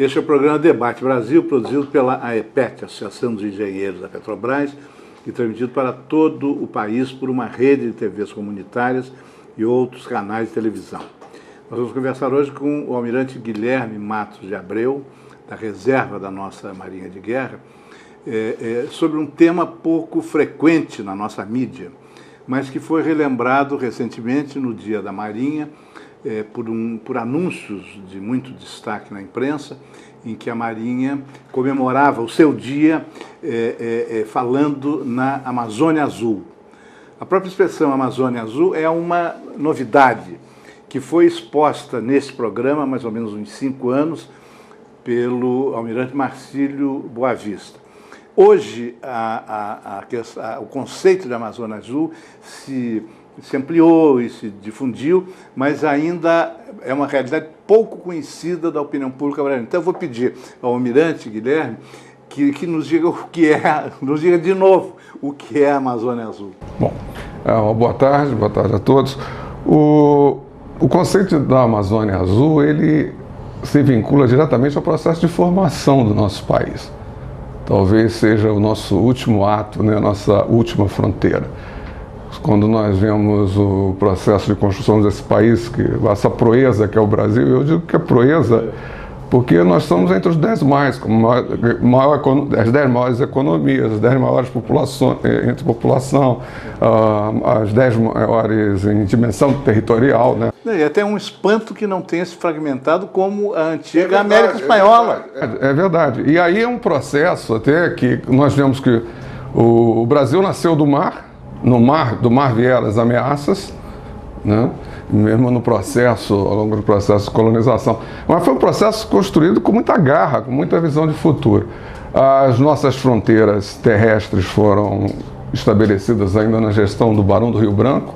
Este é o programa Debate Brasil, produzido pela AEPET, Associação dos Engenheiros da Petrobras, e transmitido para todo o país por uma rede de TVs comunitárias e outros canais de televisão. Nós vamos conversar hoje com o almirante Guilherme Matos de Abreu, da reserva da nossa Marinha de Guerra, sobre um tema pouco frequente na nossa mídia, mas que foi relembrado recentemente no Dia da Marinha, por anúncios de muito destaque na imprensa, em que a Marinha comemorava o seu dia falando na Amazônia Azul. A própria expressão Amazônia Azul é uma novidade que foi exposta nesse programa, mais ou menos uns 5 anos, pelo almirante Marcílio Boavista. Hoje, o conceito de Amazônia Azul se ampliou e se difundiu, mas ainda é uma realidade pouco conhecida da opinião pública brasileira. Então eu vou pedir ao almirante Guilherme que nos diga o que é, nos diga de novo o que é a Amazônia Azul. Bom, boa tarde a todos. O conceito da Amazônia Azul, ele se vincula diretamente ao processo de formação do nosso país. Talvez seja o nosso último ato, né, a nossa última fronteira. Quando nós vemos o processo de construção desse país, essa proeza que é o Brasil, eu digo que é proeza porque nós estamos entre os 10 mais, as 10 maiores economias, as 10 maiores populações, entre população, as 10 maiores em dimensão territorial, né? E até um espanto que não tenha se fragmentado como a antiga América Espanhola. É verdade. E aí é um processo até que nós vemos que o Brasil nasceu do mar, do mar vieram as ameaças, né? Mesmo no processo, ao longo do processo de colonização. Mas foi um processo construído com muita garra, com muita visão de futuro. As nossas fronteiras terrestres foram estabelecidas ainda na gestão do Barão do Rio Branco,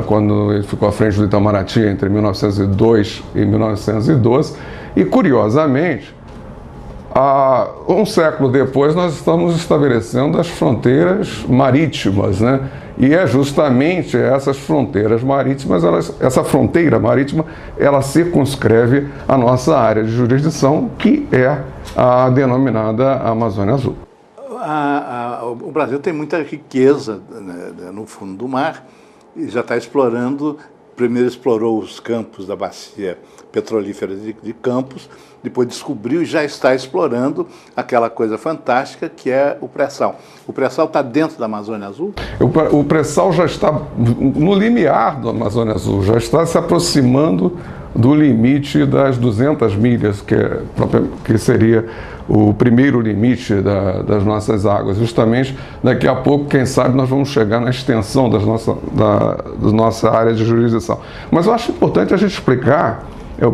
quando ele ficou à frente do Itamaraty entre 1902 e 1912. E, curiosamente, um século depois, nós estamos estabelecendo as fronteiras marítimas, né? E é justamente essas fronteiras marítimas, essa fronteira marítima, ela circunscreve a nossa área de jurisdição, que é a denominada Amazônia Azul. O Brasil tem muita riqueza, né, no fundo do mar e já está explorando. Primeiro explorou os campos da bacia petrolífera de Campos, depois descobriu e já está explorando aquela coisa fantástica que é o pré-sal. O pré-sal está dentro da Amazônia Azul? O pré-sal já está no limiar da Amazônia Azul, já está se aproximando do limite das 200 milhas, que seria o primeiro limite das nossas águas. Justamente, daqui a pouco, quem sabe, nós vamos chegar na extensão da nossa área de jurisdição. Mas eu acho importante a gente explicar,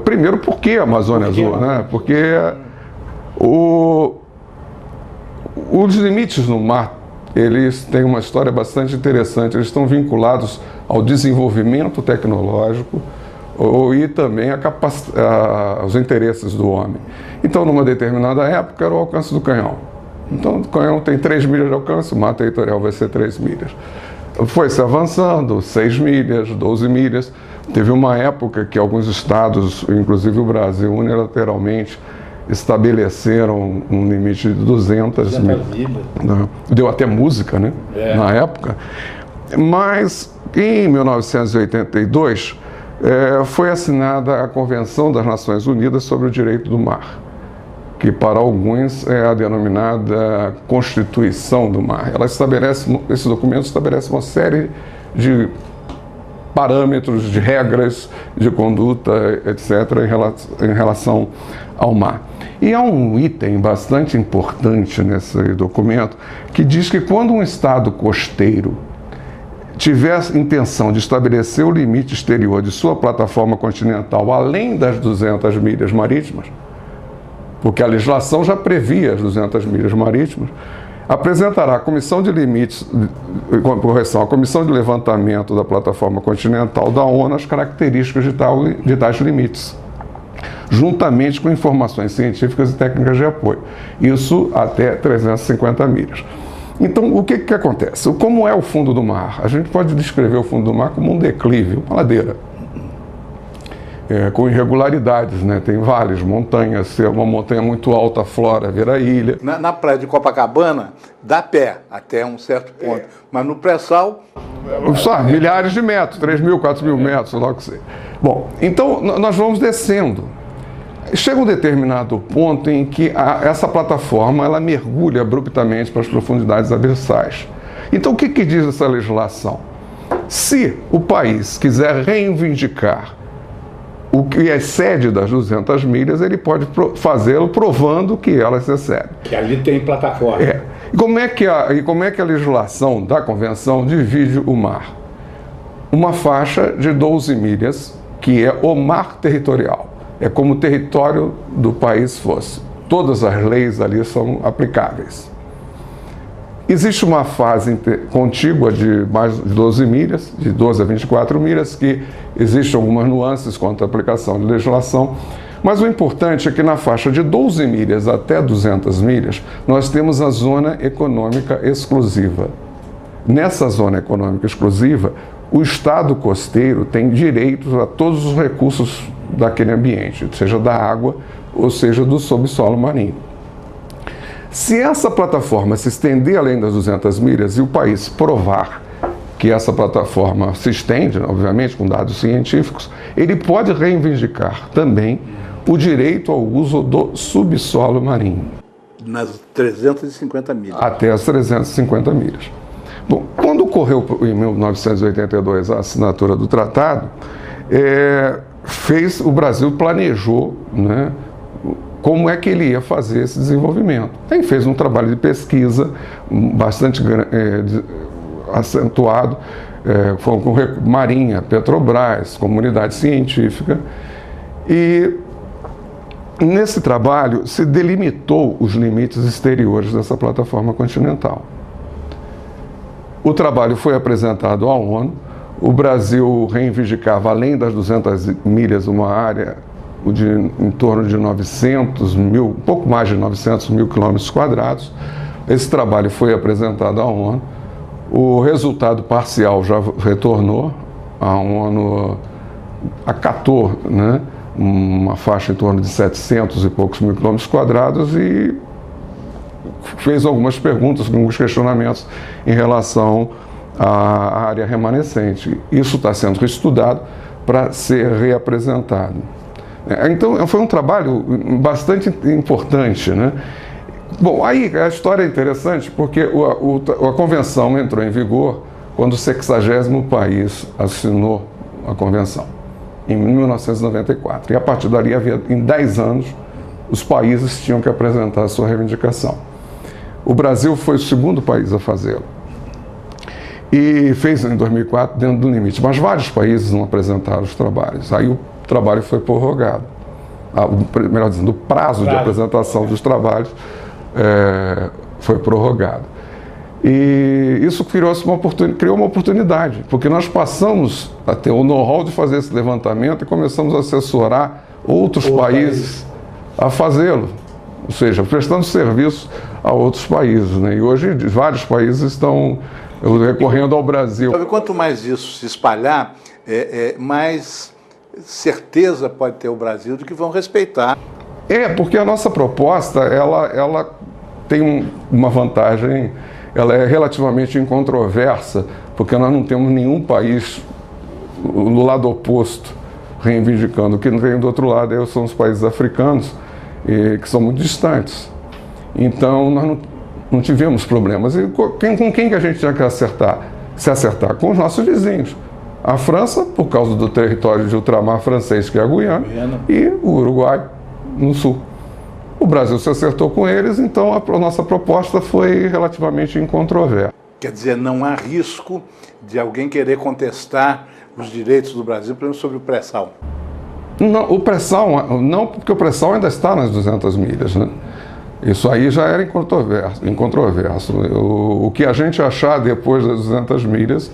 primeiro, por que a Amazônia Azul, né? Porque os limites no mar, eles têm uma história bastante interessante, eles estão vinculados ao desenvolvimento tecnológico, e também aos interesses do homem. Então, numa determinada época, era o alcance do canhão. Então, o canhão tem 3 milhas de alcance, o mar territorial vai ser 3 milhas. Foi-se avançando, 6 milhas, 12 milhas. Teve uma época que alguns estados, inclusive o Brasil, unilateralmente, estabeleceram um limite de 200 milhas. Deu até música, né? Na época. Mas, em 1982, foi assinada a Convenção das Nações Unidas sobre o Direito do Mar, que para alguns é a denominada Constituição do Mar. Esse documento estabelece uma série de parâmetros, de regras de conduta, etc., em relação ao mar. E há um item bastante importante nesse documento que diz que quando um estado costeiro tiver intenção de estabelecer o limite exterior de sua plataforma continental além das 200 milhas marítimas, porque a legislação já previa as 200 milhas marítimas, apresentará à Comissão de Limites, a Comissão de Levantamento da Plataforma Continental da ONU as características de tais limites, juntamente com informações científicas e técnicas de apoio. Isso até 350 milhas. Então, o que acontece? Como é o fundo do mar? A gente pode descrever o fundo do mar como um declive, uma ladeira. com irregularidades, né? Tem vales, montanhas, se é uma montanha muito alta, a flora vira ilha. Na praia de Copacabana, dá pé até um certo ponto, mas no pré-sal... Só milhares de metros, 3.000, 4.000 metros, logo que seja. Bom, então nós vamos descendo. Chega um determinado ponto em que essa plataforma ela mergulha abruptamente para as profundidades abissais. Então o que diz essa legislação? Se o país quiser reivindicar o que excede das 200 milhas, ele pode fazê-lo provando que elas excedem. Que ali tem plataforma. E como é que a legislação da Convenção divide o mar? Uma faixa de 12 milhas, que é o mar territorial. É como o território do país fosse. Todas as leis ali são aplicáveis. Existe uma fase contígua de mais de 12 milhas, de 12 a 24 milhas, que existem algumas nuances quanto à aplicação de legislação, mas o importante é que na faixa de 12 milhas até 200 milhas, nós temos a zona econômica exclusiva. Nessa zona econômica exclusiva, o Estado costeiro tem direito a todos os recursos daquele ambiente, seja da água ou seja do subsolo marinho. Se essa plataforma se estender além das 200 milhas e o país provar que essa plataforma se estende, obviamente com dados científicos, ele pode reivindicar também o direito ao uso do subsolo marinho. Nas 350 milhas. Até as 350 milhas. Bom, quando ocorreu em 1982 a assinatura do tratado, o Brasil planejou, né, como é que ele ia fazer esse desenvolvimento. Aí fez um trabalho de pesquisa bastante acentuado, com Marinha, Petrobras, comunidade científica, e nesse trabalho se delimitou os limites exteriores dessa plataforma continental. O trabalho foi apresentado à ONU, o Brasil reivindicava, além das 200 milhas, uma área em torno de 900 mil, um pouco mais de 900 mil quilômetros quadrados. Esse trabalho foi apresentado à ONU. O resultado parcial já retornou. A ONU acatou, né, uma faixa em torno de 700 e poucos mil quilômetros quadrados e fez algumas perguntas, alguns questionamentos em relação à área remanescente. Isso está sendo estudado para ser reapresentado. Então, foi um trabalho bastante importante, né? Bom, aí a história é interessante porque a convenção entrou em vigor quando o 60º país assinou a convenção, em 1994. E a partir dali, em 10 anos, os países tinham que apresentar a sua reivindicação. O Brasil foi o segundo país a fazê-lo. E fez em 2004 dentro do limite, mas vários países não apresentaram os trabalhos. Aí o trabalho foi prorrogado. Melhor dizendo, o prazo de apresentação dos trabalhos foi prorrogado. E isso criou uma oportunidade, porque nós passamos a ter o know-how de fazer esse levantamento e começamos a assessorar outros países a fazê-lo, ou seja, prestando serviço a outros países, né? E hoje vários países estão recorrendo ao Brasil. Quanto mais isso se espalhar, mais certeza pode ter o Brasil de que vão respeitar. Porque a nossa proposta, ela tem uma vantagem, ela é relativamente incontroversa, porque nós não temos nenhum país do lado oposto reivindicando. O que não vem do outro lado são os países africanos, que são muito distantes. Então, nós não tivemos problemas. E com quem que a gente tinha que se acertar? Com os nossos vizinhos. A França, por causa do território de ultramar francês, que é a Guiana, e o Uruguai, no sul. O Brasil se acertou com eles, então a nossa proposta foi relativamente incontroversa. Quer dizer, não há risco de alguém querer contestar os direitos do Brasil, por exemplo, sobre o pré-sal? Não, o pré-sal, não, porque o pré-sal ainda está nas 200 milhas, né? Isso aí já era incontroverso. O que a gente achar depois das 200 milhas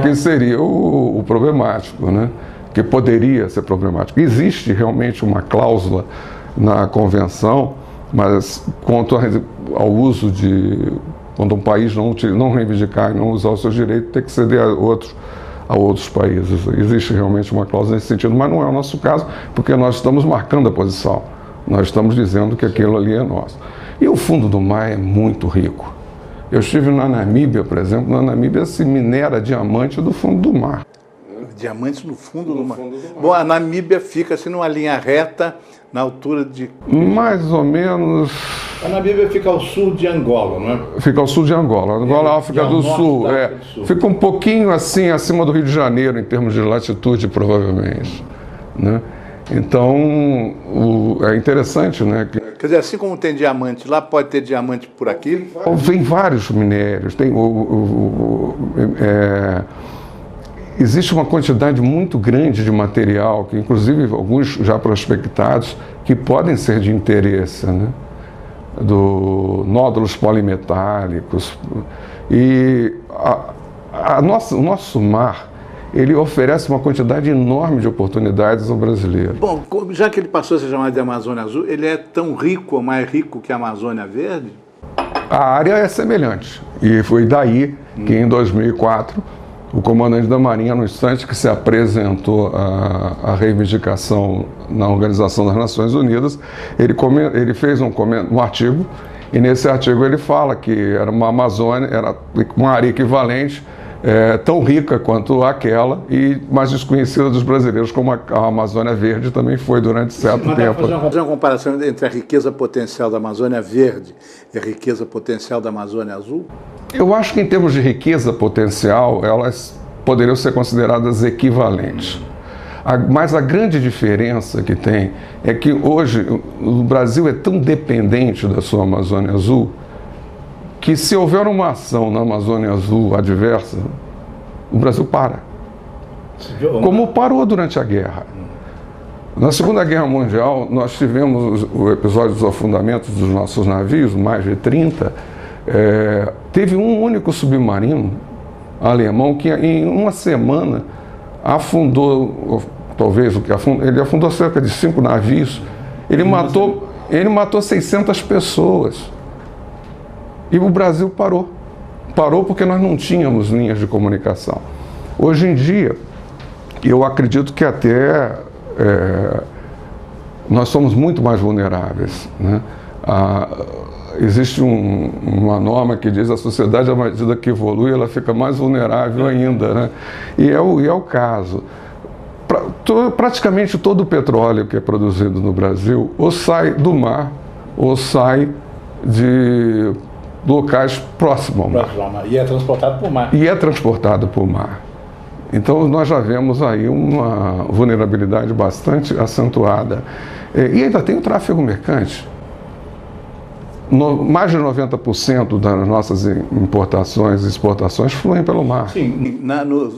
que seria o problemático, né? Que poderia ser problemático. Existe realmente uma cláusula na convenção, mas quanto ao uso quando um país não reivindicar e não usar os seus direitos, tem que ceder a outros a outros países. Existe realmente uma cláusula nesse sentido, mas não é o nosso caso, porque nós estamos marcando a posição. Nós estamos dizendo que aquilo ali é nosso. E o fundo do mar é muito rico. Eu estive na Namíbia, por exemplo. Na Namíbia se minera diamante do fundo do mar. Diamantes no fundo do mar. Bom, a Namíbia fica assim numa linha reta, na altura de... Mais ou menos... A Namíbia fica ao sul de Angola, não é? Fica ao sul de Angola. Angola, África do Sul. Fica um pouquinho assim, acima do Rio de Janeiro, em termos de latitude, provavelmente. Né? Então, é interessante, né? Quer dizer, assim como tem diamante lá, pode ter diamante por aqui? Vem vários minérios. Tem existe uma quantidade muito grande de material, que inclusive alguns já prospectados, que podem ser de interesse, né? Do nódulos polimetálicos. E o nosso mar, ele oferece uma quantidade enorme de oportunidades ao brasileiro. Bom, já que ele passou a ser chamado de Amazônia Azul, ele é tão rico ou mais rico que a Amazônia Verde? A área é semelhante. E foi daí que, em 2004, o comandante da Marinha, no instante que se apresentou a reivindicação na Organização das Nações Unidas, ele fez um artigo, e nesse artigo ele fala que era uma Amazônia, era uma área equivalente, tão rica quanto aquela, e mais desconhecida dos brasileiros, como a Amazônia Verde também foi durante certo tempo. Fazer uma comparação entre a riqueza potencial da Amazônia Verde e a riqueza potencial da Amazônia Azul? Eu acho que, em termos de riqueza potencial, elas poderiam ser consideradas equivalentes. Mas a grande diferença que tem é que hoje o Brasil é tão dependente da sua Amazônia Azul que, se houver uma ação na Amazônia Azul adversa, o Brasil para. Como parou durante a guerra. Na Segunda Guerra Mundial, nós tivemos o episódio dos afundamentos dos nossos navios, mais de 30. Teve um único submarino alemão que, em uma semana, afundou, talvez o que afundou, ele afundou cerca de 5 navios. Ele matou 600 pessoas. E o Brasil parou. Parou porque nós não tínhamos linhas de comunicação. Hoje em dia, eu acredito que até nós somos muito mais vulneráveis, né? Existe uma norma que diz que a sociedade, à medida que evolui, ela fica mais vulnerável ainda, né? E é o caso. Praticamente todo o petróleo que é produzido no Brasil ou sai do mar ou sai de locais próximos ao mar. E é transportado por mar. E é transportado por mar. Então, nós já vemos aí uma vulnerabilidade bastante acentuada. E ainda tem o tráfego mercante. Mais de 90% das nossas importações e exportações fluem pelo mar. Sim,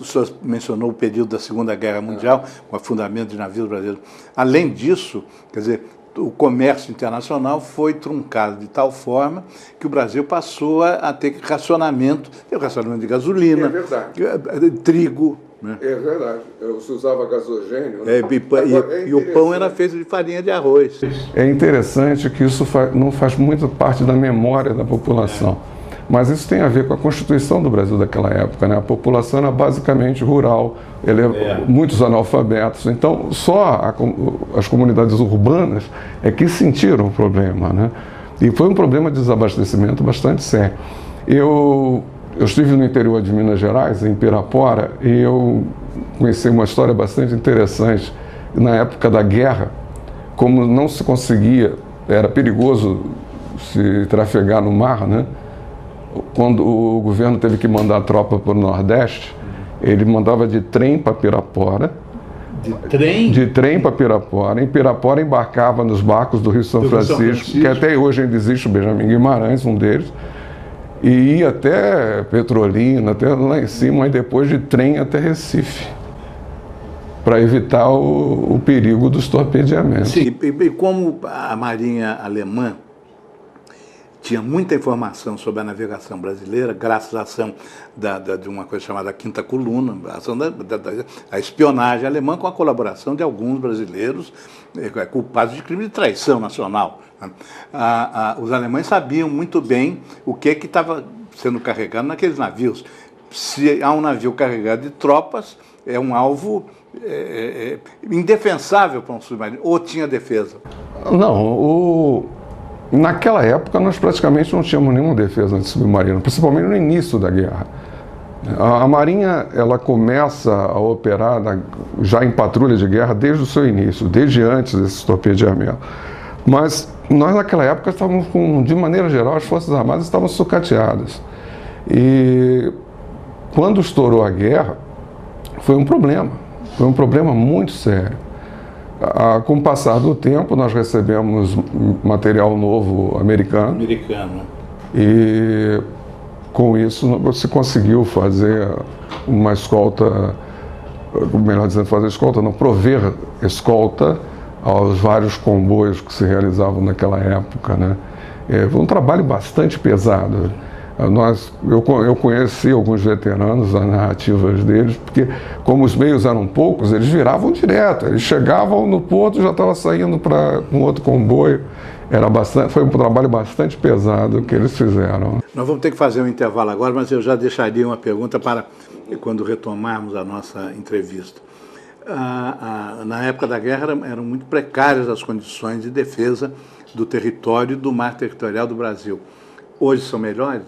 o senhor mencionou o período da Segunda Guerra Mundial, o afundamento de navios brasileiros. Além disso, quer dizer, o comércio internacional foi truncado de tal forma que o Brasil passou a ter racionamento, tem o racionamento de gasolina, trigo. Né? É verdade, se usava gasogênio. Né? E o pão era feito de farinha de arroz. É interessante que isso não faz muito parte da memória da população. Mas isso tem a ver com a Constituição do Brasil daquela época, né? A população era basicamente rural, muitos analfabetos. Então, só as comunidades urbanas é que sentiram o problema, né? E foi um problema de desabastecimento bastante sério. Eu estive no interior de Minas Gerais, em Pirapora, e eu conheci uma história bastante interessante. Na época da guerra, como não se conseguia, era perigoso se trafegar no mar, né? Quando o governo teve que mandar tropa para o Nordeste, ele mandava de trem para Pirapora. De trem? De trem para Pirapora. Em Pirapora embarcava nos barcos do Rio São Francisco, que até hoje ainda existe, o Benjamin Guimarães, um deles, e ia até Petrolina, até lá em cima, e depois de trem até Recife, para evitar o perigo dos torpedeamentos. Sim, e como a Marinha Alemã tinha muita informação sobre a navegação brasileira, graças à ação de uma coisa chamada Quinta Coluna, a ação a espionagem alemã, com a colaboração de alguns brasileiros culpados de crime de traição nacional. Os alemães sabiam muito bem o que estava sendo carregado naqueles navios. se há um navio carregado de tropas, é um alvo indefensável para um submarino, ou tinha defesa? Não, naquela época nós praticamente não tínhamos nenhuma defesa anti-submarino, principalmente no início da guerra. A Marinha, ela começa a operar já em patrulha de guerra desde o seu início, desde antes desse torpedeamento. Mas nós naquela época estávamos de maneira geral, as Forças Armadas estavam sucateadas. E quando estourou a guerra, foi um problema muito sério. Com o passar do tempo, nós recebemos material novo americano. E com isso se conseguiu fazer uma escolta, melhor dizendo, prover escolta aos vários comboios que se realizavam naquela época, né? Foi um trabalho bastante pesado. Eu conheci alguns veteranos, as narrativas deles, porque como os meios eram poucos, eles viravam direto, eles chegavam no porto e já estavam saindo para um outro comboio. Foi um trabalho bastante pesado que eles fizeram. Nós vamos ter que fazer um intervalo agora, mas eu já deixaria uma pergunta para quando retomarmos a nossa entrevista. Na época da guerra eram muito precárias as condições de defesa do território, do mar territorial do Brasil. Hoje são melhores?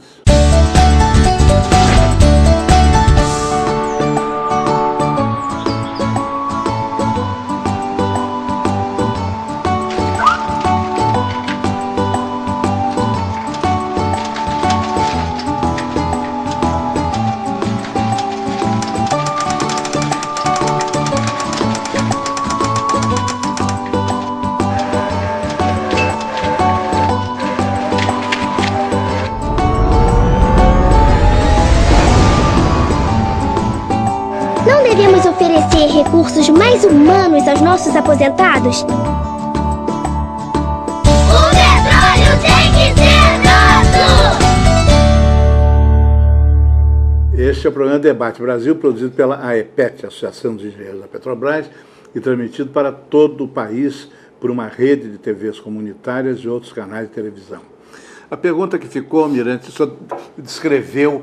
Devemos oferecer recursos mais humanos aos nossos aposentados? O petróleo tem que ser nosso! Este é o programa Debate Brasil, produzido pela AEPET, Associação dos Engenheiros da Petrobras, e transmitido para todo o país por uma rede de TVs comunitárias e outros canais de televisão. A pergunta que ficou, Almirante, o senhor descreveu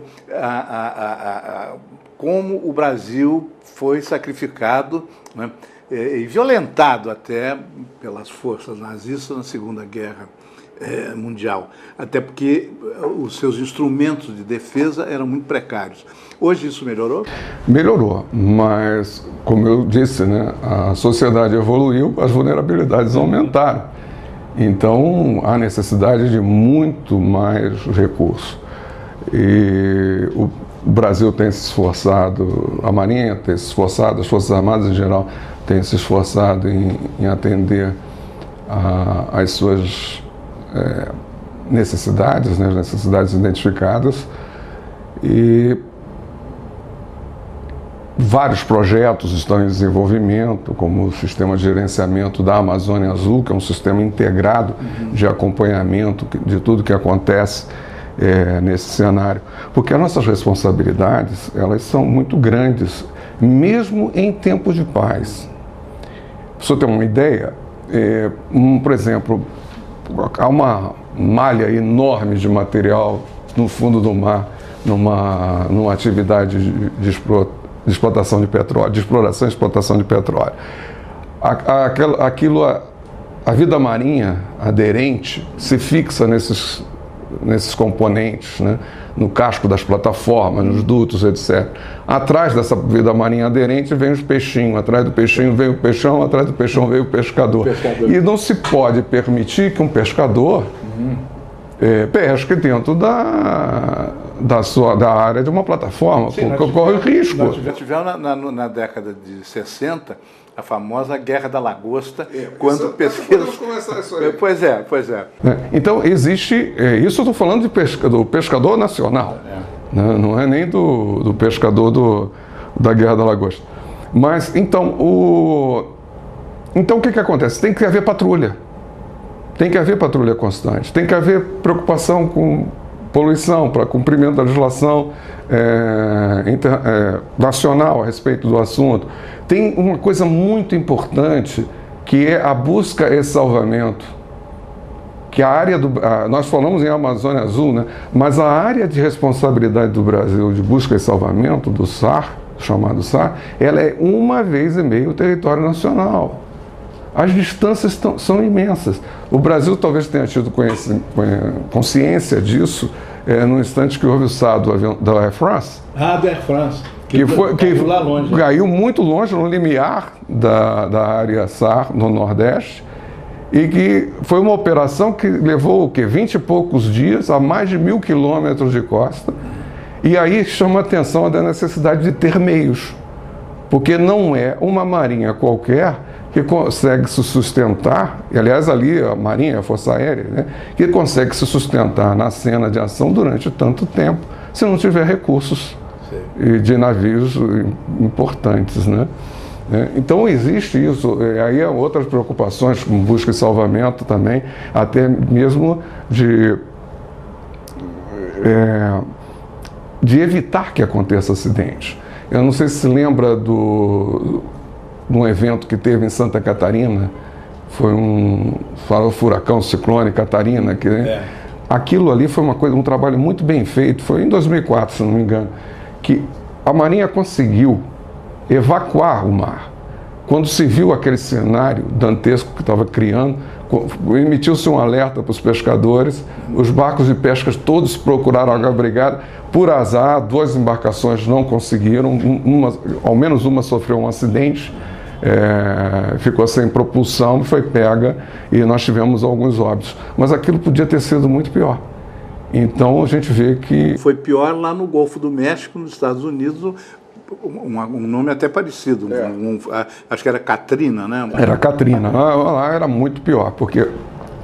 como o Brasil foi sacrificado, né, e violentado até pelas forças nazistas na Segunda Guerra Mundial, até porque os seus instrumentos de defesa eram muito precários. Hoje isso melhorou? Melhorou, mas, como eu disse, né, a sociedade evoluiu, as vulnerabilidades aumentaram. Então, há necessidade de muito mais recursos. E o Brasil tem se esforçado, a Marinha tem se esforçado, as Forças Armadas em geral têm se esforçado em atender às suas necessidades, né, as necessidades identificadas. E vários projetos estão em desenvolvimento, como o sistema de gerenciamento da Amazônia Azul, que é um sistema integrado de acompanhamento de tudo que acontece nesse cenário. Porque as nossas responsabilidades, elas são muito grandes, mesmo em tempos de paz. Para você ter uma ideia, por exemplo, há uma malha enorme de material no fundo do mar, numa atividade de explotação de petróleo, de exploração e explotação de petróleo. A vida marinha aderente se fixa nesses componentes, né? No casco das plataformas, nos dutos, etc. Atrás dessa vida marinha aderente vem os peixinhos, atrás do peixinho vem o peixão, atrás do peixão vem o pescador. E não se pode permitir que um pescador pesque dentro da área de uma plataforma, porque corre risco. Nós tivemos na década de 60 a famosa Guerra da Lagosta, quando pesquisas... Pois é. Então, existe... isso eu estou falando do pescador nacional, né? Não é nem do pescador da Guerra da Lagosta. Mas, então, o que acontece? Tem que haver patrulha. Tem que haver patrulha constante. Tem que haver preocupação com poluição, para cumprimento da legislação nacional a respeito do assunto. Tem uma coisa muito importante, que é a busca e salvamento, que a área nós falamos em Amazônia Azul, né? Mas a área de responsabilidade do Brasil de busca e salvamento, do SAR, chamado SAR, ela é 1,5 vezes o território nacional. As distâncias são imensas. O Brasil talvez tenha tido consciência disso no instante que houve o SAR da Air France. Da Air France. Que caiu lá longe. Caiu muito longe, no limiar da área SAR, no Nordeste, e que foi uma operação que levou 20 e poucos dias, a mais de 1.000 quilômetros de costa. E aí chama a atenção da necessidade de ter meios, porque não é uma marinha qualquer que consegue se sustentar, e aliás ali a marinha, a força aérea, né, que consegue se sustentar na cena de ação durante tanto tempo, se não tiver recursos de navios importantes, né? Então existe isso, aí há outras preocupações com busca e salvamento também, até mesmo de evitar que aconteça acidente. Eu não sei se lembra de um evento que teve em Santa Catarina, foi um furacão, ciclone Catarina, aquilo ali foi um trabalho muito bem feito, foi em 2004, se não me engano, que a Marinha conseguiu evacuar o mar. Quando se viu aquele cenário dantesco que estava criando, emitiu-se um alerta para os pescadores, os barcos de pesca todos procuraram água abrigada. Por azar, 2 embarcações não conseguiram, ao menos uma sofreu um acidente, ficou sem propulsão, foi pega e nós tivemos alguns óbitos. Mas aquilo podia ter sido muito pior. Então a gente vê que... Foi pior lá no Golfo do México, nos Estados Unidos, um nome até parecido, acho que era Katrina, né? Era Katrina, lá era muito pior,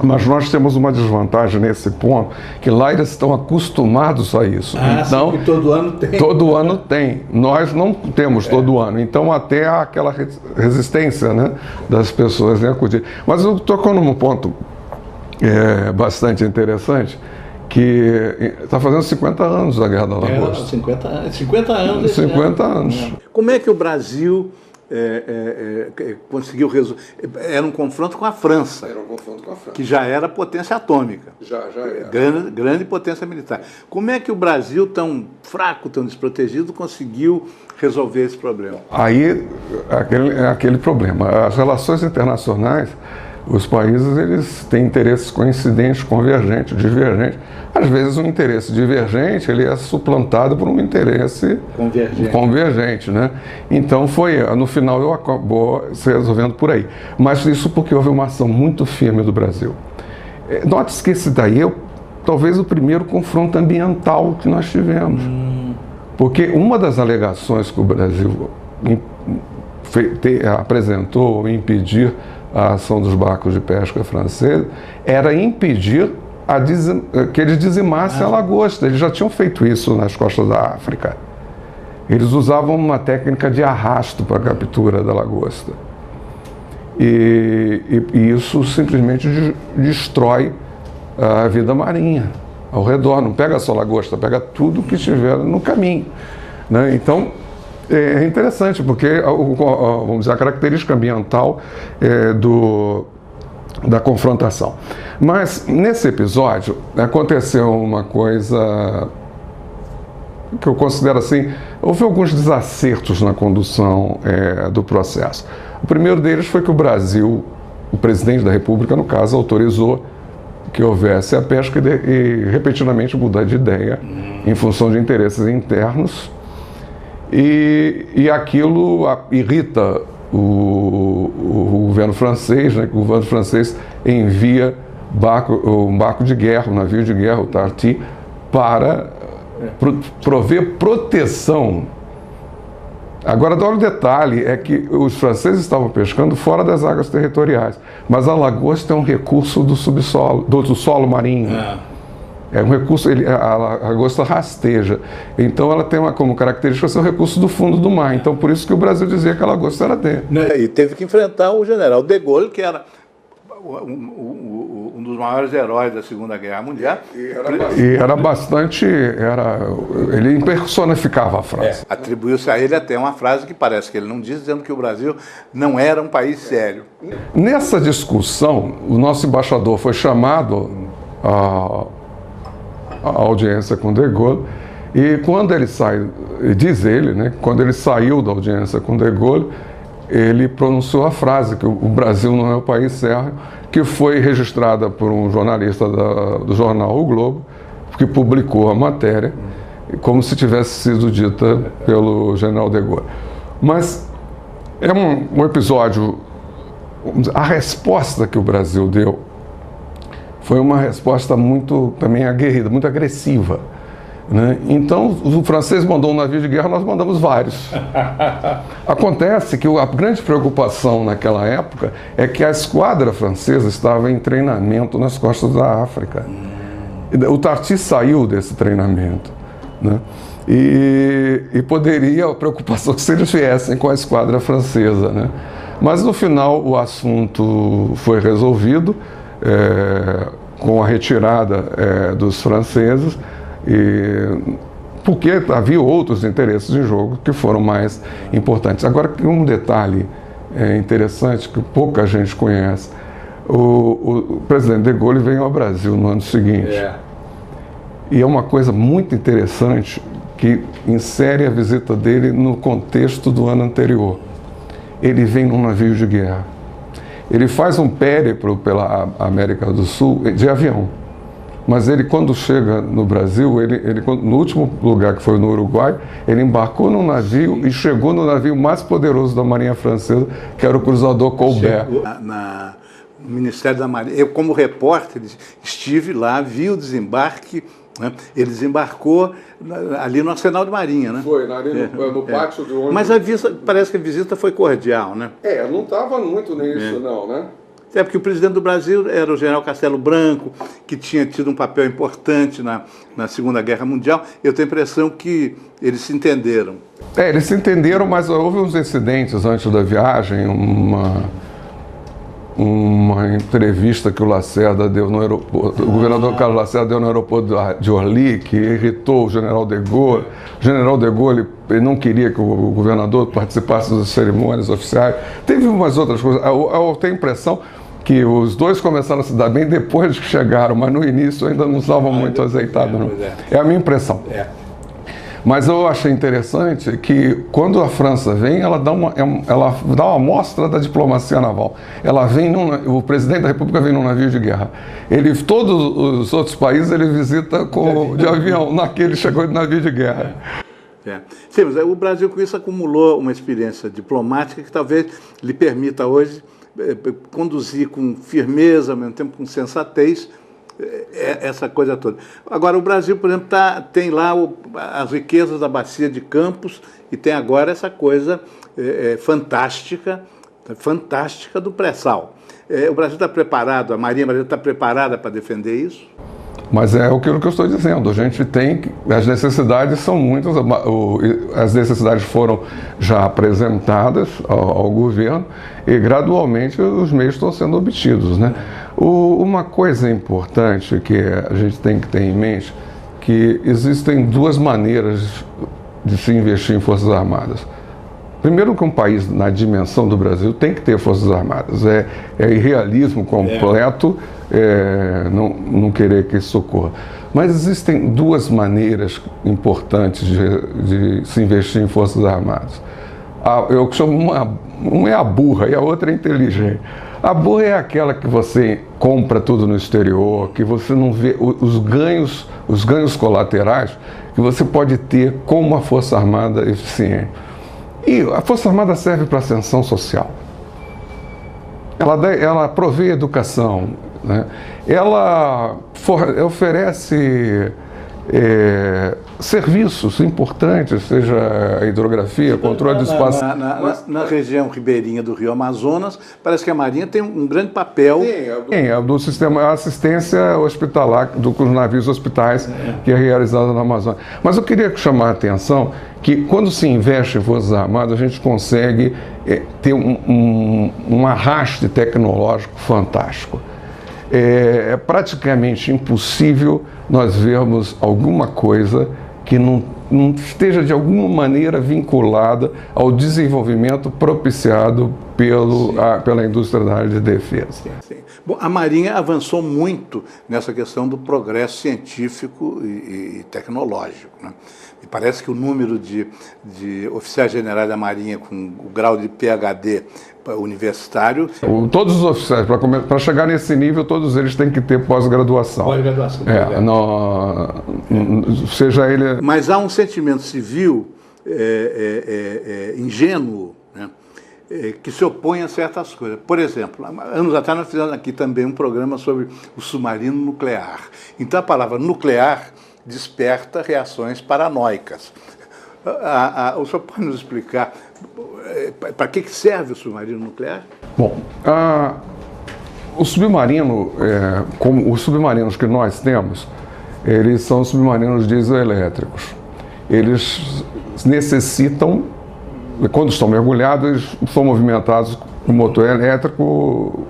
mas nós temos uma desvantagem nesse ponto, que lá eles estão acostumados a isso. Então, sim, todo ano tem. Todo ano tem. Nós não temos todo ano. Então até há aquela resistência, né, das pessoas em acudir. Mas eu tocou num ponto bastante interessante, que está fazendo 50 anos da Guerra da Lagosta. 50 anos. 50 anos. Como é que o Brasil conseguiu resolver? Era um confronto com a França. Era um confronto com a França. Que já era potência atômica. Já era. Grande potência militar. Como é que o Brasil, tão fraco, tão desprotegido, conseguiu resolver esse problema? Aí, aquele problema. As relações internacionais, os países eles têm interesses coincidentes, convergentes, divergentes. Às vezes um interesse divergente ele é suplantado por um interesse convergente, né? Então no final acabou se resolvendo por aí. Mas isso porque houve uma ação muito firme do Brasil. Note-se que esse daí é talvez o primeiro confronto ambiental que nós tivemos. Porque uma das alegações que o Brasil apresentou impedir a ação dos barcos de pesca franceses era impedir que eles dizimassem a lagosta. Eles já tinham feito isso nas costas da África. Eles usavam uma técnica de arrasto para a captura da lagosta. E isso simplesmente destrói a vida marinha ao redor. Não pega só a lagosta, pega tudo que estiver no caminho, né? Então, é interessante, porque vamos dizer, a característica ambiental da confrontação. Mas, nesse episódio, aconteceu uma coisa que eu considero assim, houve alguns desacertos na condução do processo. O primeiro deles foi que o Brasil, o presidente da República, no caso, autorizou que houvesse a pesca e repetidamente mudar de ideia em função de interesses internos. E aquilo irrita o governo francês, né? O governo francês envia um barco de guerra, um navio de guerra, o Tarty, para prover proteção. Agora, o detalhe é que os franceses estavam pescando fora das águas territoriais, mas a lagosta é um recurso do subsolo, do solo marinho. É um recurso, a lagosta rasteja. Então ela tem como característica ser o recurso do fundo do mar. Então por isso que o Brasil dizia que a lagosta era dele. E teve que enfrentar o general de Gaulle, que era um dos maiores heróis da Segunda Guerra Mundial. Ele personificava a França. Atribuiu-se a ele até uma frase que parece que ele não diz, dizendo que o Brasil não era um país sério. Nessa discussão, o nosso embaixador foi chamado à audiência com de Gaulle, e quando ele sai, diz ele, né, quando ele saiu da audiência com de Gaulle, ele pronunciou a frase que o Brasil não é o país sério, que foi registrada por um jornalista do jornal O Globo, que publicou a matéria, como se tivesse sido dita pelo general de Gaulle. Mas é um episódio, a resposta que o Brasil deu foi uma resposta muito também aguerrida, muito agressiva, né? Então, o francês mandou um navio de guerra, nós mandamos vários. Acontece que a grande preocupação naquela época é que a esquadra francesa estava em treinamento nas costas da África. O Tarty saiu desse treinamento, né? E poderia a preocupação que se eles viessem com a esquadra francesa, né? Mas no final o assunto foi resolvido com a retirada dos franceses, porque havia outros interesses em jogo que foram mais importantes. Agora, um detalhe interessante que pouca gente conhece: o presidente de Gaulle veio ao Brasil no ano seguinte. E é uma coisa muito interessante que insere a visita dele no contexto do ano anterior. Ele vem num navio de guerra. Ele faz um périplo pela América do Sul de avião. Mas ele, quando chega no Brasil, no último lugar, que foi no Uruguai, ele embarcou num navio e chegou no navio mais poderoso da Marinha Francesa, que era o cruzador Colbert. No Ministério da Marinha, eu, como repórter, estive lá, vi o desembarque, né? Ele desembarcou ali no Arsenal de Marinha, né? Foi, no pátio de ônibus. Mas parece que a visita foi cordial, né? Não estava muito nisso, não, né? É porque o presidente do Brasil era o general Castelo Branco, que tinha tido um papel importante na Segunda Guerra Mundial. Eu tenho a impressão que eles se entenderam. Eles se entenderam, mas houve uns incidentes antes da viagem, uma entrevista que o Lacerda deu no aeroporto, o governador Carlos Lacerda deu no aeroporto de Orly, que irritou o general de Gaulle. O general de Gaulle não queria que o governador participasse das cerimônias oficiais. Teve umas outras coisas. Eu tenho a impressão que os dois começaram a se dar bem depois que chegaram, mas no início ainda não estavam muito azeitados. Não. É a minha impressão. Mas eu achei interessante que quando a França vem, ela dá uma amostra da diplomacia naval. Ela vem o presidente da República vem num navio de guerra. Todos os outros países ele visita de avião. Naquele chegou de navio de guerra. Sim, mas o Brasil com isso acumulou uma experiência diplomática que talvez lhe permita hoje conduzir com firmeza, ao mesmo tempo com sensatez, essa coisa toda. Agora, o Brasil, por exemplo, tem lá as riquezas da bacia de Campos e tem agora essa coisa fantástica do pré-sal. O Brasil está preparado, a Marinha Brasileira está preparada para defender isso? Mas é aquilo que eu estou dizendo, a gente as necessidades são muitas, as necessidades foram já apresentadas ao governo e gradualmente os meios estão sendo obtidos, né? Uma coisa importante que a gente tem que ter em mente, que existem duas maneiras de se investir em Forças Armadas. Primeiro, que um país na dimensão do Brasil tem que ter Forças Armadas. É irrealismo completo não querer que isso ocorra. Mas existem duas maneiras importantes de se investir em Forças Armadas. Eu chamo uma é a burra e a outra é inteligente. A burra é aquela que você compra tudo no exterior, que você não vê os ganhos colaterais que você pode ter com uma Força Armada eficiente. E a Força Armada serve para ascensão social. Ela provê educação, né? Ela oferece serviços importantes, seja a hidrografia, controle do espaço. Na região ribeirinha do Rio Amazonas, parece que a Marinha tem um grande papel. Sim, do sistema assistência hospitalar, dos navios hospitais, que é realizada na Amazônia. Mas eu queria chamar a atenção que quando se investe em Forças Armadas, a gente consegue ter um arraste tecnológico fantástico. É praticamente impossível nós vermos alguma coisa que não esteja de alguma maneira vinculada ao desenvolvimento propiciado pela indústria da área de defesa. Sim. Bom, a Marinha avançou muito nessa questão do progresso científico e tecnológico, né? Me parece que o número de oficiais generais da Marinha com o grau de PhD universitário... Todos os oficiais, para chegar nesse nível, todos eles têm que ter pós-graduação. Pós-graduação. Seja ele... Mas há um sentimento civil ingênuo, né, que se opõe a certas coisas. Por exemplo, anos atrás nós fizemos aqui também um programa sobre o submarino nuclear. Então a palavra nuclear desperta reações paranoicas. O senhor pode nos explicar para que serve o submarino nuclear? Bom, o submarino, como os submarinos que nós temos, eles são submarinos dieselétricos. Eles necessitam, quando estão mergulhados, eles são movimentados com motor elétrico,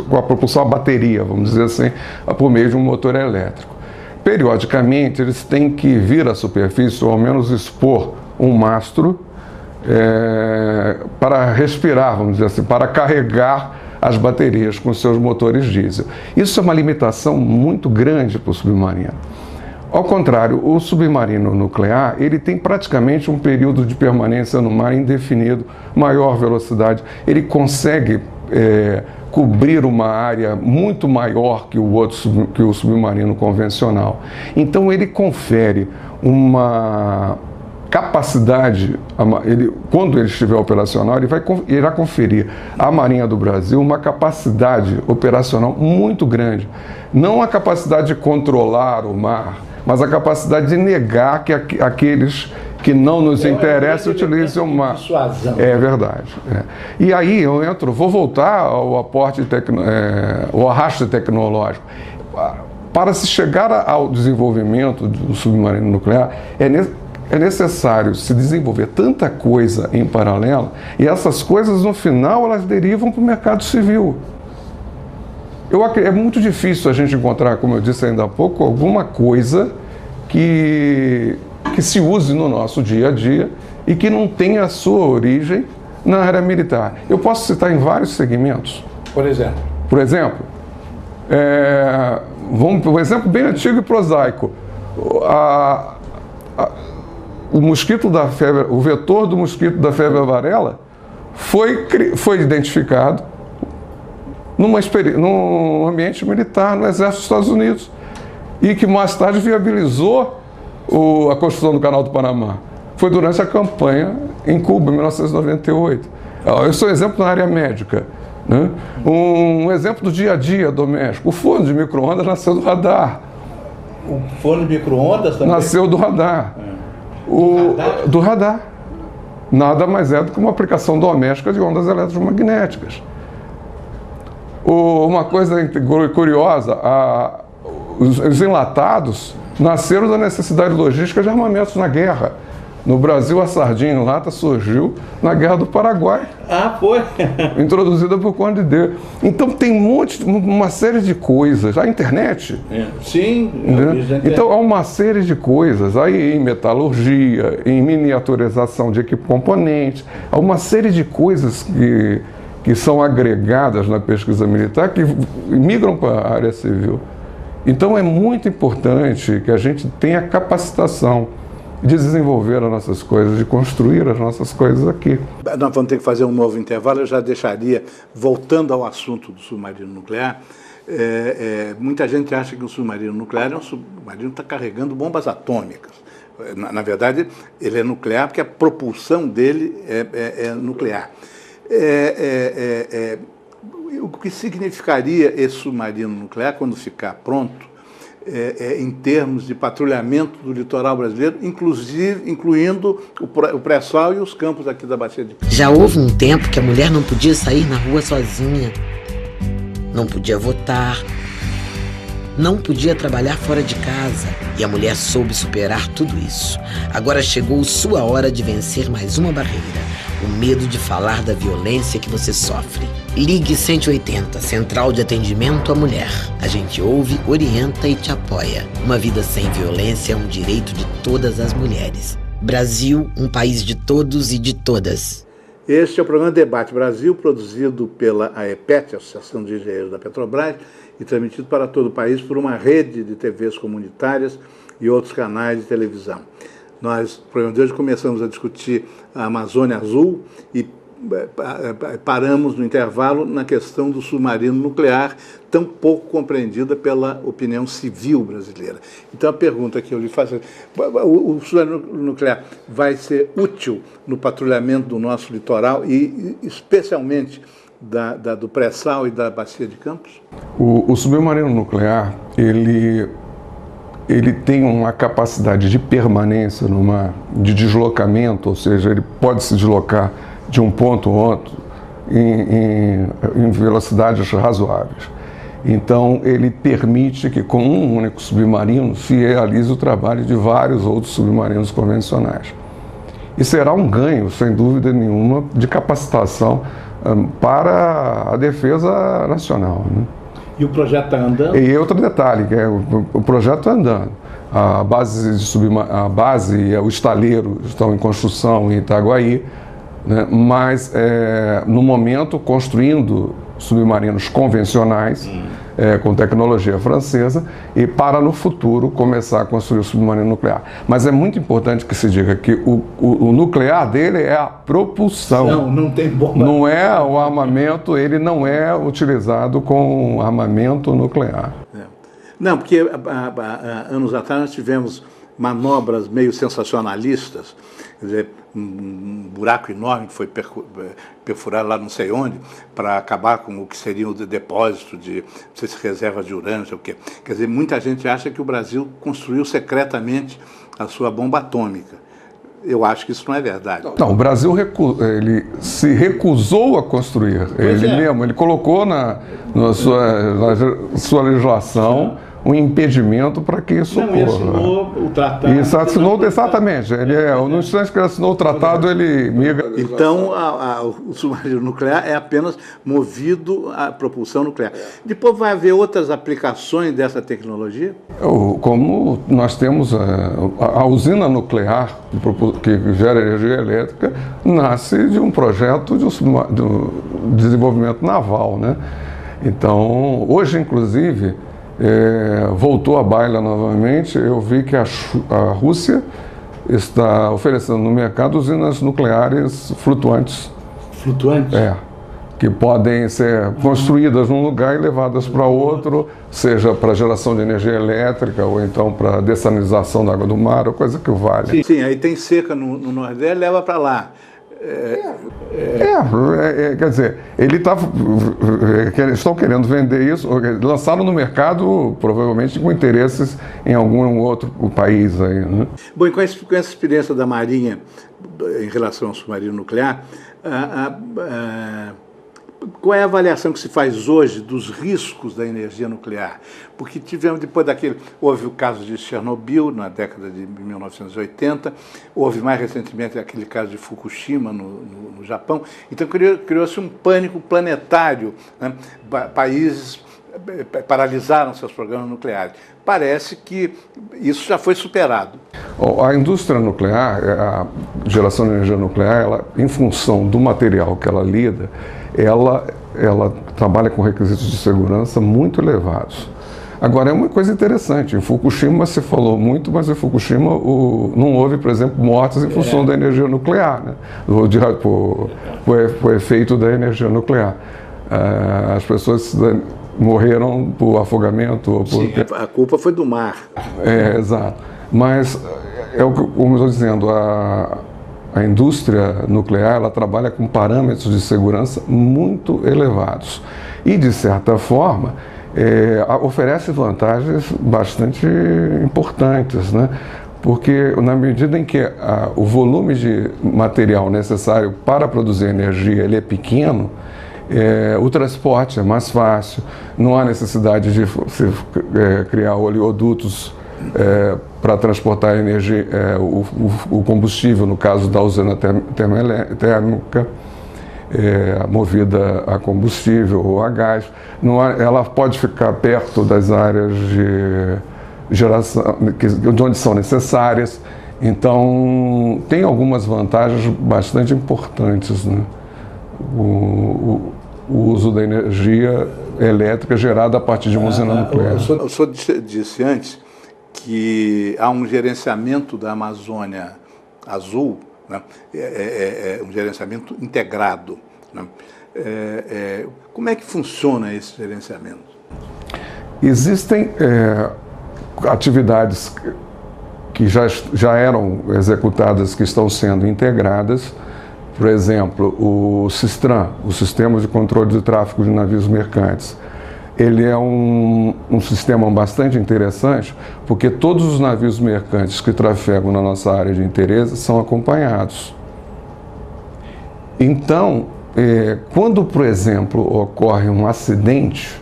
com a propulsão à bateria, vamos dizer assim, por meio de um motor elétrico. Periodicamente, eles têm que vir à superfície, ou ao menos expor um mastro para respirar, vamos dizer assim, para carregar as baterias com seus motores diesel. Isso é uma limitação muito grande para o submarino. Ao contrário, o submarino nuclear, ele tem praticamente um período de permanência no mar indefinido, maior velocidade, ele consegue cobrir uma área muito maior que o submarino convencional. Então ele confere uma capacidade, quando ele estiver operacional, ele irá conferir à Marinha do Brasil uma capacidade operacional muito grande. Não a capacidade de controlar o mar, mas a capacidade de negar que aqueles que não nos interessa utilizem o mar. É verdade. E aí vou voltar ao ao arrasto tecnológico. Para se chegar ao desenvolvimento do submarino nuclear, é necessário se desenvolver tanta coisa em paralelo, e essas coisas, no final, elas derivam para o mercado civil. É muito difícil a gente encontrar, como eu disse ainda há pouco, alguma coisa que se use no nosso dia a dia e que não tenha a sua origem na área militar. Eu posso citar em vários segmentos. Por exemplo? Por exemplo, um exemplo bem antigo e prosaico. O mosquito da febre, o vetor do mosquito da febre amarela foi identificado num ambiente militar, no Exército dos Estados Unidos, e que mais tarde viabilizou a construção do Canal do Panamá. Foi durante a campanha em Cuba, em 1998. Eu sou exemplo na área médica, né? Um exemplo do dia a dia doméstico. O forno de micro-ondas nasceu do radar. O forno de micro-ondas também? Nasceu do radar. Do radar. Nada mais é do que uma aplicação doméstica de ondas eletromagnéticas. Uma coisa curiosa, os enlatados nasceram da necessidade logística de armamentos na guerra. No Brasil, a sardinha em lata surgiu na Guerra do Paraguai. Ah, foi? Introduzida por Conde D. Então tem uma série de coisas. A internet. Sim. Então há uma série de coisas aí em metalurgia, em miniaturização de componentes, há uma série de coisas que são agregadas na pesquisa militar que migram para a área civil. Então é muito importante que a gente tenha capacitação de desenvolver as nossas coisas, de construir as nossas coisas aqui. Nós vamos ter que fazer um novo intervalo. Eu já deixaria, voltando ao assunto do submarino nuclear, muita gente acha que o submarino nuclear é um submarino que está carregando bombas atômicas. Na verdade, ele é nuclear porque a propulsão dele é nuclear. O que significaria esse submarino nuclear quando ficar pronto? em termos de patrulhamento do litoral brasileiro, incluindo o pré-sal e os campos aqui da Bacia de Campos. Já houve um tempo que a mulher não podia sair na rua sozinha, não podia votar, não podia trabalhar fora de casa, e a mulher soube superar tudo isso. Agora chegou sua hora de vencer mais uma barreira: o medo de falar da violência que você sofre. Ligue 180, Central de Atendimento à Mulher. A gente ouve, orienta e te apoia. Uma vida sem violência é um direito de todas as mulheres. Brasil, um país de todos e de todas. Este é o programa Debate Brasil, produzido pela AEPET, Associação de Engenheiros da Petrobras, e transmitido para todo o país por uma rede de TVs comunitárias e outros canais de televisão. Nós, no programa de hoje, começamos a discutir a Amazônia Azul e paramos no intervalo na questão do submarino nuclear, tão pouco compreendida pela opinião civil brasileira. Então a pergunta que eu lhe faço é: o submarino nuclear vai ser útil no patrulhamento do nosso litoral e especialmente do pré-sal e da Bacia de Campos? O submarino nuclear, ele tem uma capacidade de permanência no mar, de deslocamento, ou seja, ele pode se deslocar de um ponto a outro em velocidades razoáveis. Então, ele permite que, com um único submarino, se realize o trabalho de vários outros submarinos convencionais. E será um ganho, sem dúvida nenhuma, de capacitação para a defesa nacional, né? E o projeto está andando? E outro detalhe, que é o projeto está andando. A base e o estaleiro estão em construção em Itaguaí, né? Mas, no momento, construindo submarinos convencionais, com tecnologia francesa, e para no futuro começar a construir o submarino nuclear. Mas é muito importante que se diga que o nuclear dele é a propulsão. Não tem bomba. Não é o armamento, ele não é utilizado com armamento nuclear. Não, porque anos atrás nós tivemos manobras meio sensacionalistas, quer dizer, um buraco enorme que foi perfurado lá não sei onde, para acabar com o que seria o depósito de, não sei se reservas de urânio, não sei o quê. Quer dizer, muita gente acha que o Brasil construiu secretamente a sua bomba atômica. Eu acho que isso não é verdade. Não, o Brasil ele se recusou a construir. Ele colocou na sua legislação um impedimento para que isso ocorra. Ele assinou o tratado. Isso, assinou exatamente. No instante que ele assinou o tratado, ele migra. Então, o submarino nuclear é apenas movido à propulsão nuclear. Depois vai haver outras aplicações dessa tecnologia? Como nós temos a usina nuclear, que gera energia elétrica, nasce de um projeto de desenvolvimento naval, né? Então, hoje, inclusive, voltou à baila novamente. Eu vi que a Rússia está oferecendo no mercado usinas nucleares flutuantes. Flutuantes? Que podem ser construídas num lugar e levadas para outro, seja para geração de energia elétrica ou então para dessalinização da água do mar, ou coisa que vale. Sim, aí tem seca no Nordeste, leva para lá. Quer dizer, estão querendo vender isso, lançaram no mercado provavelmente com interesses em algum outro país aí, né? Bom, e com essa experiência da Marinha em relação ao submarino nuclear, qual é a avaliação que se faz hoje dos riscos da energia nuclear? Porque houve o caso de Chernobyl na década de 1980, houve mais recentemente aquele caso de Fukushima no Japão. Então criou-se um pânico planetário, né? Países paralisaram seus programas nucleares. Parece que isso já foi superado. A indústria nuclear, a geração de energia nuclear, ela, em função do material que ela lida, ela trabalha com requisitos de segurança muito elevados. Agora, é uma coisa interessante, em Fukushima se falou muito, mas em Fukushima não houve, por exemplo, mortes em função da energia nuclear, né? Por efeito da energia nuclear. As pessoas morreram por afogamento. Ou por... Sim, a culpa foi do mar. Exato. Mas, como eu estou dizendo, a indústria nuclear ela trabalha com parâmetros de segurança muito elevados. E, de certa forma, oferece vantagens bastante importantes, né? Porque na medida em que o volume de material necessário para produzir energia ele é pequeno, o transporte é mais fácil, não há necessidade de você criar oleodutos para transportar energia, o combustível, no caso da usina térmica, movida a combustível ou a gás. Ela pode ficar perto das áreas de geração, de onde são necessárias. Então, tem algumas vantagens bastante importantes, né? O uso da energia elétrica gerada a partir de uma usina nuclear. O senhor disse antes que há um gerenciamento da Amazônia Azul, né? Um gerenciamento integrado, né? Como é que funciona esse gerenciamento? Existem atividades que já eram executadas, que estão sendo integradas. Por exemplo, o SISTRAN, o Sistema de Controle de Tráfego de Navios Mercantes. Ele é um sistema bastante interessante, porque todos os navios mercantes que trafegam na nossa área de interesse são acompanhados. Então, quando, por exemplo, ocorre um acidente,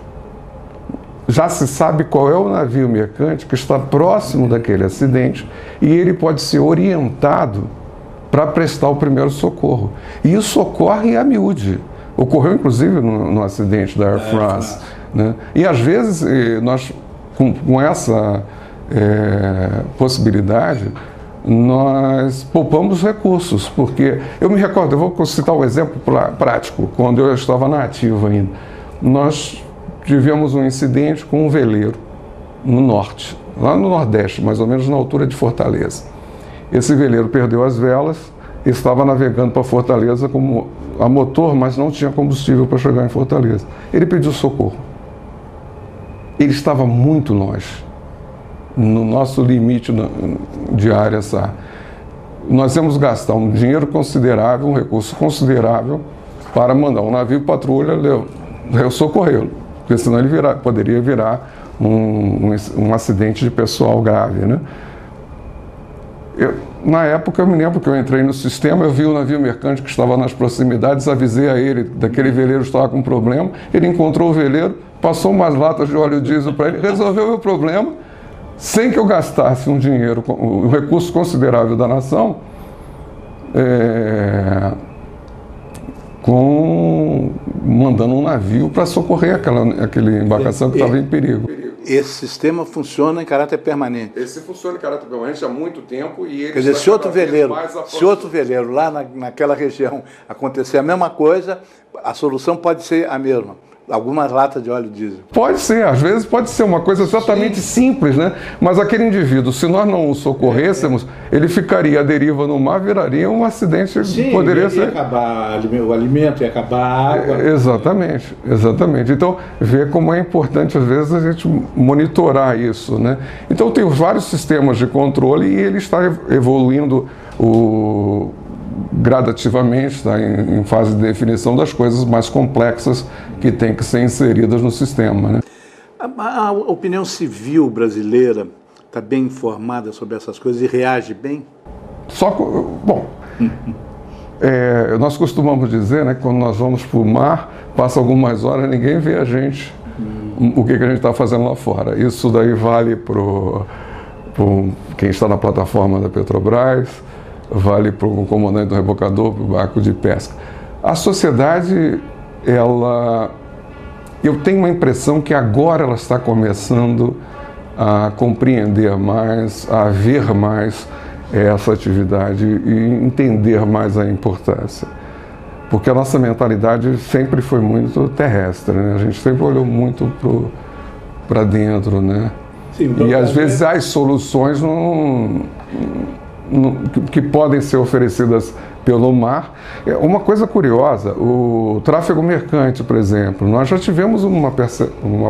já se sabe qual é o navio mercante que está próximo daquele acidente e ele pode ser orientado para prestar o primeiro socorro. E isso ocorre a miúde. Ocorreu, inclusive, no acidente da Air France. Né? E, às vezes, nós, com essa possibilidade, nós poupamos recursos, porque eu me recordo, eu vou citar um exemplo prático, quando eu estava na ativa ainda. Nós tivemos um incidente com um veleiro no norte, lá no nordeste, mais ou menos na altura de Fortaleza. Esse veleiro perdeu as velas, estava navegando para Fortaleza a motor, mas não tinha combustível para chegar em Fortaleza. Ele pediu socorro. Ele estava muito longe, no nosso limite de área SAR. Nós íamos gastar um dinheiro considerável, um recurso considerável, para mandar um navio patrulha socorrê-lo, porque senão ele poderia virar um acidente de pessoal grave, né? Na época, eu me lembro que eu entrei no sistema, eu vi o navio mercante que estava nas proximidades, avisei a ele daquele veleiro estava com problema, ele encontrou o veleiro, passou umas latas de óleo diesel para ele, resolveu o problema, sem que eu gastasse um dinheiro, um recurso considerável da nação, mandando um navio para socorrer aquela embarcação que estava em perigo. Esse sistema funciona em caráter permanente? Esse funciona em caráter permanente há muito tempo e ele... Quer dizer, se outro veleiro lá naquela região acontecer a mesma coisa, a solução pode ser a mesma. Algumas latas de óleo diesel. Pode ser, às vezes pode ser uma coisa exatamente simples, né? Mas aquele indivíduo, se nós não o socorrêssemos, ele ficaria à deriva no mar, viraria um acidente. Poderia ser. Ia acabar o alimento, ia acabar a água. Exatamente, exatamente. Então, ver como é importante, às vezes, a gente monitorar isso, né? Então, tem vários sistemas de controle e ele está evoluindo gradativamente, está em fase de definição das coisas mais complexas que têm que ser inseridas no sistema, né? A opinião civil brasileira está bem informada sobre essas coisas e reage bem? Nós costumamos dizer, né, que quando nós vamos para o mar, passa algumas horas, ninguém vê a gente, o que a gente está fazendo lá fora. Isso daí vale para quem está na plataforma da Petrobras, vale para o comandante do rebocador, para o barco de pesca. A sociedade, eu tenho uma impressão que agora ela está começando a compreender mais, a ver mais essa atividade e entender mais a importância. Porque a nossa mentalidade sempre foi muito terrestre, né? A gente sempre olhou muito para dentro, né? Sim, e às vezes as soluções que podem ser oferecidas pelo mar. Uma coisa curiosa, o tráfego mercante, por exemplo, nós já tivemos uma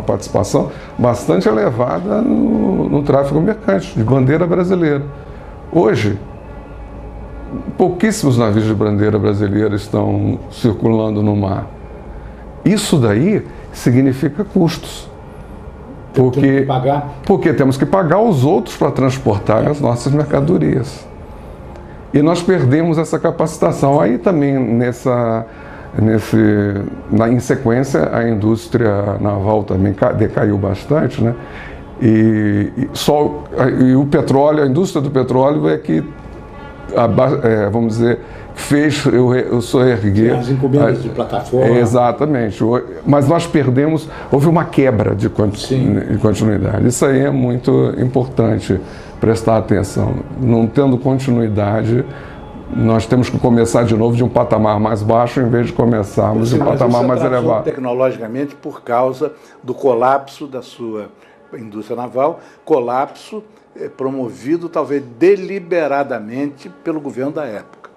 participação bastante elevada no tráfego mercante, de bandeira brasileira. Hoje, pouquíssimos navios de bandeira brasileira estão circulando no mar. Isso daí significa custos. Porque temos que pagar os outros para transportar as nossas mercadorias. E nós perdemos essa capacitação. Aí também, em sequência, a indústria naval também decaiu bastante, né? E o petróleo, a indústria do petróleo é que, vamos dizer, fez eu soerguer as encomendas de plataforma. Exatamente. Mas nós perdemos, houve uma quebra de continuidade. Isso aí é muito importante prestar atenção. Não tendo continuidade, nós temos que começar de novo de um patamar mais baixo em vez de começarmos de um patamar mais elevado. Tecnologicamente, por causa do colapso da sua indústria naval, colapso promovido talvez deliberadamente pelo governo da época.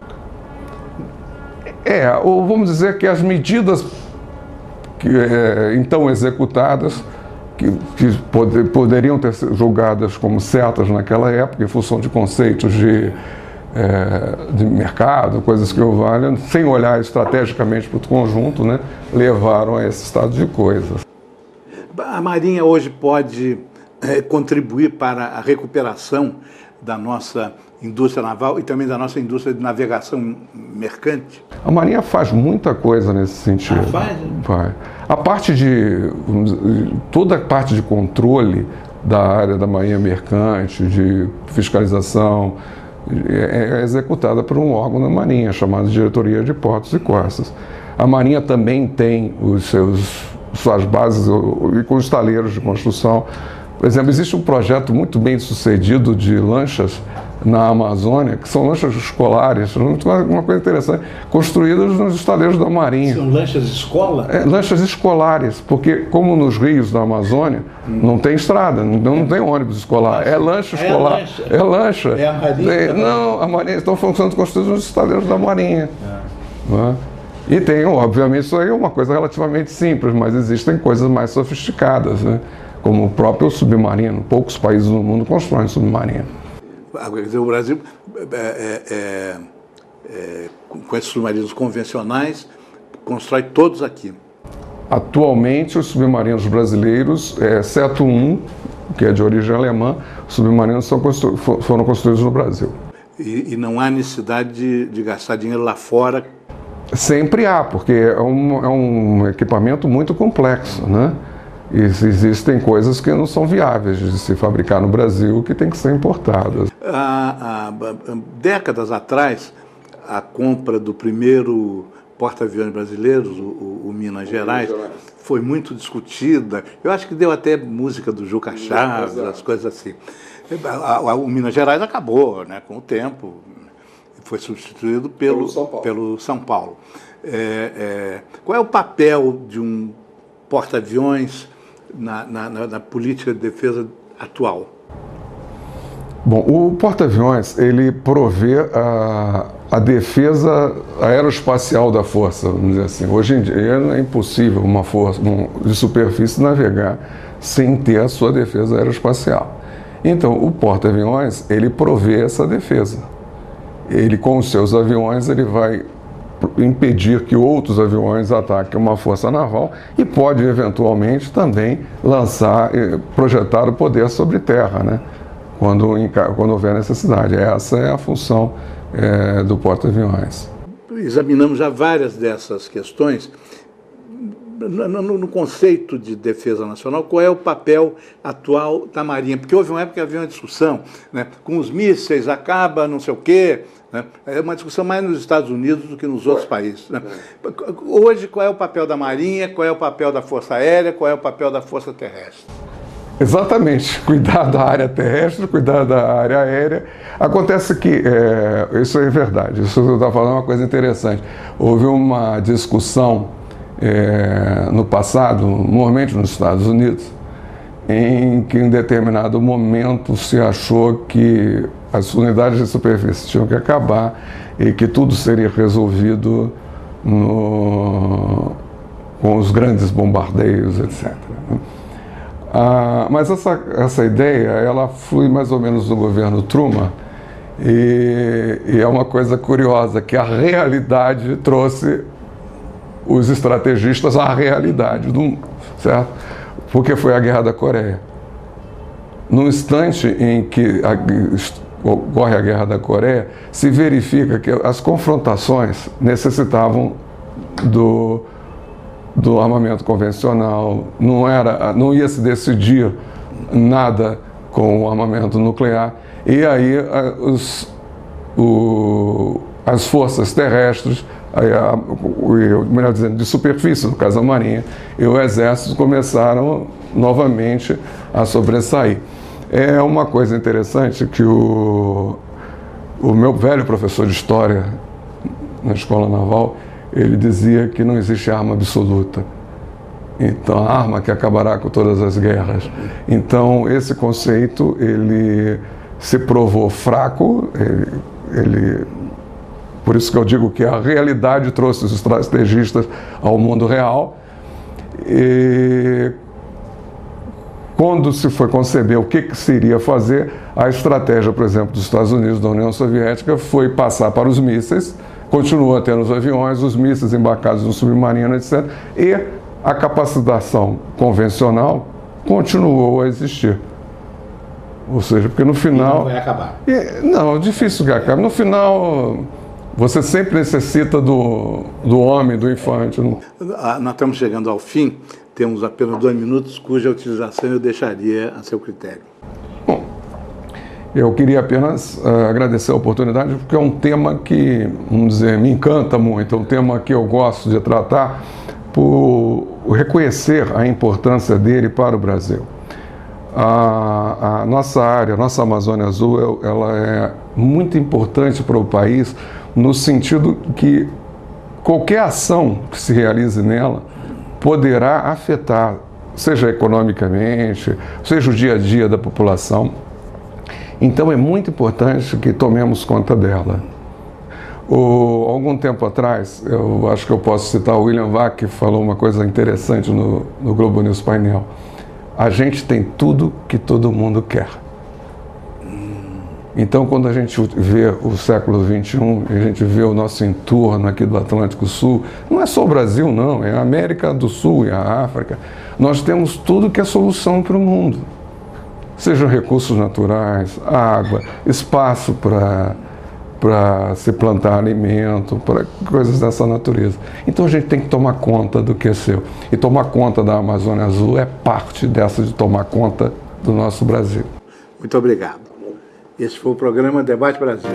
Ou vamos dizer que as medidas então executadas, que poderiam ter sido julgadas como certas naquela época, em função de conceitos de mercado, coisas que o valham, sem olhar estrategicamente para o conjunto, né, levaram a esse estado de coisas. A Marinha hoje pode contribuir para a recuperação da nossa indústria naval e também da nossa indústria de navegação mercante? A Marinha faz muita coisa nesse sentido. Faz? A parte toda a parte de controle da área da Marinha mercante, de fiscalização, é executada por um órgão da Marinha, chamado Diretoria de Portos e Costas. A Marinha também tem suas bases e com os estaleiros de construção. Por exemplo, existe um projeto muito bem sucedido de lanchas na Amazônia, que são lanchas escolares, uma coisa interessante, construídas nos estaleiros da Marinha. São lanchas escola? Lanchas escolares, porque como nos rios da Amazônia não tem estrada, não tem ônibus escolar, é lancha escolar. É lancha. É a Marinha? Não, a Marinha estão sendo construídas nos estaleiros da Marinha. E tem, obviamente, isso aí é uma coisa relativamente simples, mas existem coisas mais sofisticadas, né? Como o próprio submarino. Poucos países no mundo constroem submarino. Quer dizer, o Brasil, com esses submarinos convencionais, constrói todos aqui. Atualmente, os submarinos brasileiros, exceto um, que é de origem alemã, os submarinos foram construídos no Brasil. E não há necessidade de gastar dinheiro lá fora? Sempre há, porque é um equipamento muito complexo, né? E existem coisas que não são viáveis de se fabricar no Brasil, que tem que ser importadas. Há décadas atrás, a compra do primeiro porta-aviões brasileiros, o Minas Gerais, foi muito discutida. Eu acho que deu até música do Juca Chaves, as coisas assim. O Minas Gerais acabou, né, com o tempo, foi substituído pelo São Paulo. Qual é o papel de um porta-aviões na política de defesa atual? Bom, o porta-aviões, ele provê a defesa aeroespacial da força, vamos dizer assim. Hoje em dia é impossível uma força de superfície navegar sem ter a sua defesa aeroespacial. Então, o porta-aviões, ele provê essa defesa. Ele, com os seus aviões, ele vai impedir que outros aviões ataquem uma força naval e pode, eventualmente, também projetar o poder sobre terra, né? Quando houver necessidade. Essa é a função do porta-aviões. Examinamos já várias dessas questões. No conceito de defesa nacional, qual é o papel atual da Marinha? Porque houve uma época que havia uma discussão, né? Com os mísseis acaba não sei o quê, né? É uma discussão mais nos Estados Unidos do que nos outros países, né? Hoje, qual é o papel da Marinha, qual é o papel da Força Aérea, qual é o papel da Força Terrestre? Exatamente, cuidar da área terrestre, cuidar da área aérea. Acontece que, isso é verdade, isso eu estava falando uma coisa interessante. Houve uma discussão no passado, normalmente nos Estados Unidos, em que em determinado momento se achou que as unidades de superfície tinham que acabar e que tudo seria resolvido com os grandes bombardeios, etc. Mas essa ideia, ela flui mais ou menos do governo Truman, e é uma coisa curiosa, que a realidade trouxe os estrategistas à realidade, certo? porque foi a Guerra da Coreia. No instante em que ocorre a Guerra da Coreia, se verifica que as confrontações necessitavam do armamento convencional, não ia se decidir nada com o armamento nuclear, e aí as forças terrestres, melhor dizendo, de superfície, no caso a Marinha, e o Exército começaram novamente a sobressair. É uma coisa interessante que o meu velho professor de História na Escola Naval, ele dizia que não existe arma absoluta. Então, a arma que acabará com todas as guerras. Então, esse conceito, ele se provou fraco, por isso que eu digo que a realidade trouxe os estrategistas ao mundo real. E quando se foi conceber o que se iria fazer, a estratégia, por exemplo, dos Estados Unidos, da União Soviética, foi passar para os mísseis, continua tendo os aviões, os mísseis embarcados no submarino, etc. E a capacitação convencional continuou a existir. Ou seja, porque no final... E não vai acabar. Não, é difícil que acabe. No final, você sempre necessita do homem, do infante. Nós estamos chegando ao fim, temos apenas 2 minutos, cuja utilização eu deixaria a seu critério. Bom, eu queria apenas agradecer a oportunidade, porque é um tema que, vamos dizer, me encanta muito, é um tema que eu gosto de tratar por reconhecer a importância dele para o Brasil. A nossa área, a nossa Amazônia Azul, ela é muito importante para o país, no sentido que qualquer ação que se realize nela poderá afetar, seja economicamente, seja o dia a dia da população. Então é muito importante que tomemos conta dela. Algum tempo atrás, eu acho que eu posso citar o William Vac, que falou uma coisa interessante no Globo News Painel. A gente tem tudo que todo mundo quer. Então, quando a gente vê o século XXI, a gente vê o nosso entorno aqui do Atlântico Sul, não é só o Brasil, não, é a América do Sul e a África. Nós temos tudo que é solução para o mundo. Sejam recursos naturais, água, espaço para se plantar alimento, para coisas dessa natureza. Então a gente tem que tomar conta do que é seu. E tomar conta da Amazônia Azul é parte dessa de tomar conta do nosso Brasil. Muito obrigado. Esse foi o programa Debate Brasil.